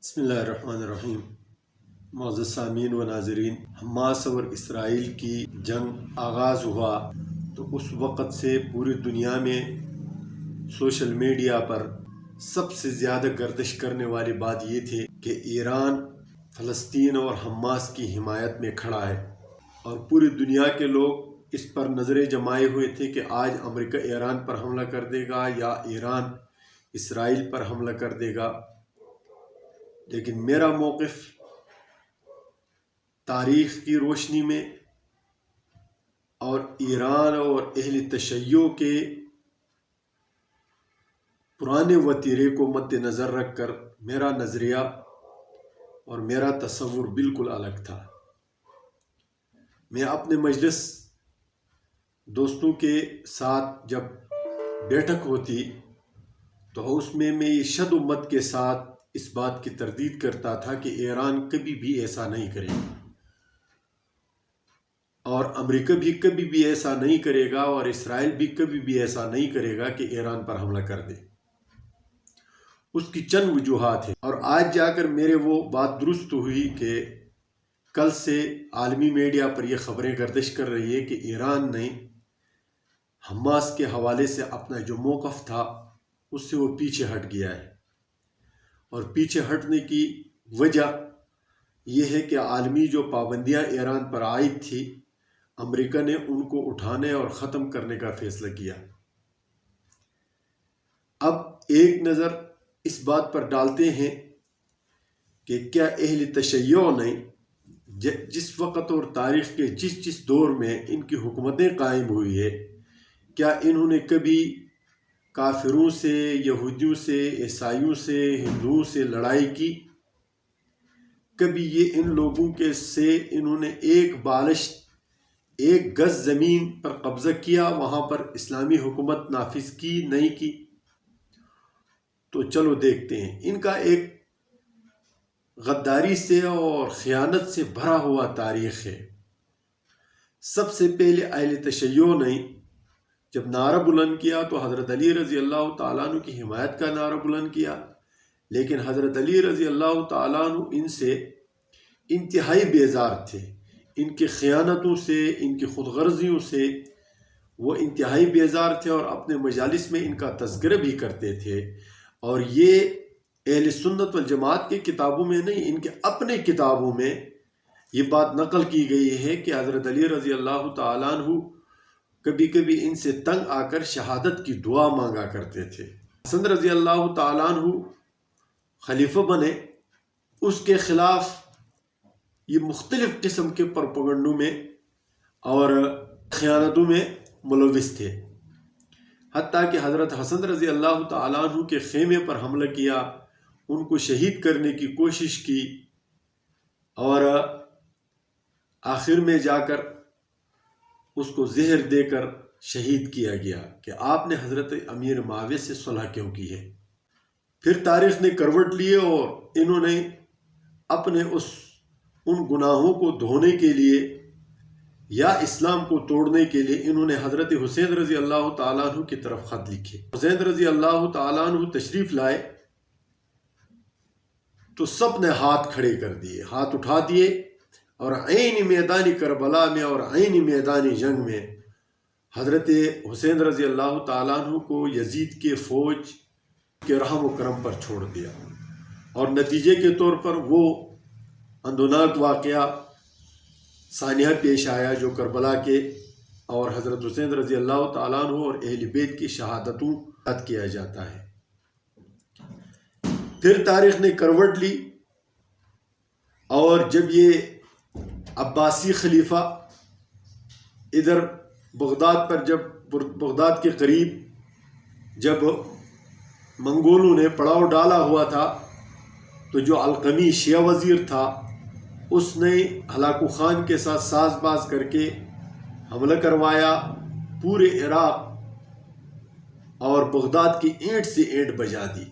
بسم اللہ الرحمن الرحیم۔ معزز سامعین و ناظرین، حماس اور اسرائیل کی جنگ آغاز ہوا تو اس وقت سے پوری دنیا میں سوشل میڈیا پر سب سے زیادہ گردش کرنے والی بات یہ تھی کہ ایران فلسطین اور حماس کی حمایت میں کھڑا ہے، اور پوری دنیا کے لوگ اس پر نظریں جمائے ہوئے تھے کہ آج امریکہ ایران پر حملہ کر دے گا یا ایران اسرائیل پر حملہ کر دے گا۔ لیکن میرا موقف تاریخ کی روشنی میں اور ایران اور اہل تشیع کے پرانے وتیرے کو مد نظر رکھ کر میرا نظریہ اور میرا تصور بالکل الگ تھا۔ میں اپنے مجلس دوستوں کے ساتھ جب بیٹھک ہوتی تو اس میں یہ شد و مت کے ساتھ اس بات کی تردید کرتا تھا کہ ایران کبھی بھی ایسا نہیں کرے گا اور امریکہ بھی کبھی بھی ایسا نہیں کرے گا اور اسرائیل بھی کبھی بھی ایسا نہیں کرے گا کہ ایران پر حملہ کر دے۔ اس کی چند وجوہات ہیں، اور آج جا کر میرے وہ بات درست ہوئی کہ کل سے عالمی میڈیا پر یہ خبریں گردش کر رہی ہے کہ ایران نے حماس کے حوالے سے اپنا جو موقف تھا اس سے وہ پیچھے ہٹ گیا ہے، اور پیچھے ہٹنے کی وجہ یہ ہے کہ عالمی جو پابندیاں ایران پر عائد تھی، امریکہ نے ان کو اٹھانے اور ختم کرنے کا فیصلہ کیا۔ اب ایک نظر اس بات پر ڈالتے ہیں کہ کیا اہل تشیع نے جس وقت اور تاریخ کے جس دور میں ان کی حکومتیں قائم ہوئی ہے، کیا انہوں نے کبھی کافروں سے، یہودیوں سے، عیسائیوں سے، ہندوؤں سے لڑائی کی؟ کبھی یہ ان لوگوں کے سے انہوں نے ایک بالشت، ایک گز زمین پر قبضہ کیا، وہاں پر اسلامی حکومت نافذ کی نہیں کی؟ تو چلو دیکھتے ہیں۔ ان کا ایک غداری سے اور خیانت سے بھرا ہوا تاریخ ہے۔ سب سے پہلے اہل تشیع نے جب نعرہ بلند کیا تو حضرت علی رضی اللہ تعالیٰ عنہ کی حمایت کا نعرہ بلند کیا، لیکن حضرت علی رضی اللہ تعالیٰ عنہ ان سے انتہائی بیزار تھے، ان کی خیانتوں سے، ان کی خود غرضیوں سے وہ انتہائی بیزار تھے، اور اپنے مجالس میں ان کا تذکرہ بھی کرتے تھے۔ اور یہ اہل سنت والجماعت کی کتابوں میں نہیں، ان کے اپنے کتابوں میں یہ بات نقل کی گئی ہے کہ حضرت علی رضی اللہ تعالیٰ عنہ کبھی کبھی ان سے تنگ آ کر شہادت کی دعا مانگا کرتے تھے۔ حسن رضی اللہ تعالیٰ عنہ خلیفہ بنے، اس کے خلاف یہ مختلف قسم کے پروپیگنڈوں میں اور خیانتوں میں ملوث تھے، حتیٰ کہ حضرت حسن رضی اللہ تعالیٰ عنہ کے خیمے پر حملہ کیا، ان کو شہید کرنے کی کوشش کی، اور آخر میں جا کر اس کو زہر دے کر شہید کیا گیا کہ آپ نے حضرت امیر معاویہ سے صلح کیوں کی ہے۔ پھر تاریخ نے کروٹ لیے اور انہوں نے اپنے ان گناہوں کو دھونے کے لیے یا اسلام کو توڑنے کے لیے انہوں نے حضرت حسین رضی اللہ تعالیٰ عنہ کی طرف خط لکھے۔ حسین رضی اللہ تعالیٰ عنہ تشریف لائے تو سب نے ہاتھ کھڑے کر دیے، ہاتھ اٹھا دیے، اور عین میدانی کربلا میں اور عین میدانی جنگ میں حضرت حسین رضی اللہ تعالیٰ عنہ کو یزید کے فوج کے رحم و کرم پر چھوڑ دیا، اور نتیجے کے طور پر وہ اندوناک واقعہ سانحہ پیش آیا جو کربلا کے اور حضرت حسین رضی اللہ تعالیٰ عنہ اور اہل بیت کی شہادتوں یاد کیا جاتا ہے۔ پھر تاریخ نے کروٹ لی، اور جب یہ عباسی خلیفہ ادھر بغداد پر، جب بغداد کے قریب جب منگولوں نے پڑاؤ ڈالا ہوا تھا، تو جو القمی شیعہ وزیر تھا اس نے ہلاکو خان کے ساتھ ساز باز کر کے حملہ کروایا، پورے عراق اور بغداد کی اینٹ سے اینٹ بجا دی۔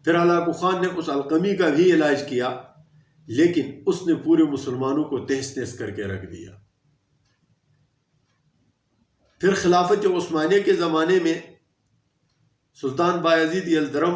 پھر ہلاکو خان نے اس القمی کا بھی علاج کیا، لیکن اس نے پورے مسلمانوں کو تہس نہس کر کے رکھ دیا۔ پھر خلافت عثمانیہ کے زمانے میں سلطان بایزید یلدرم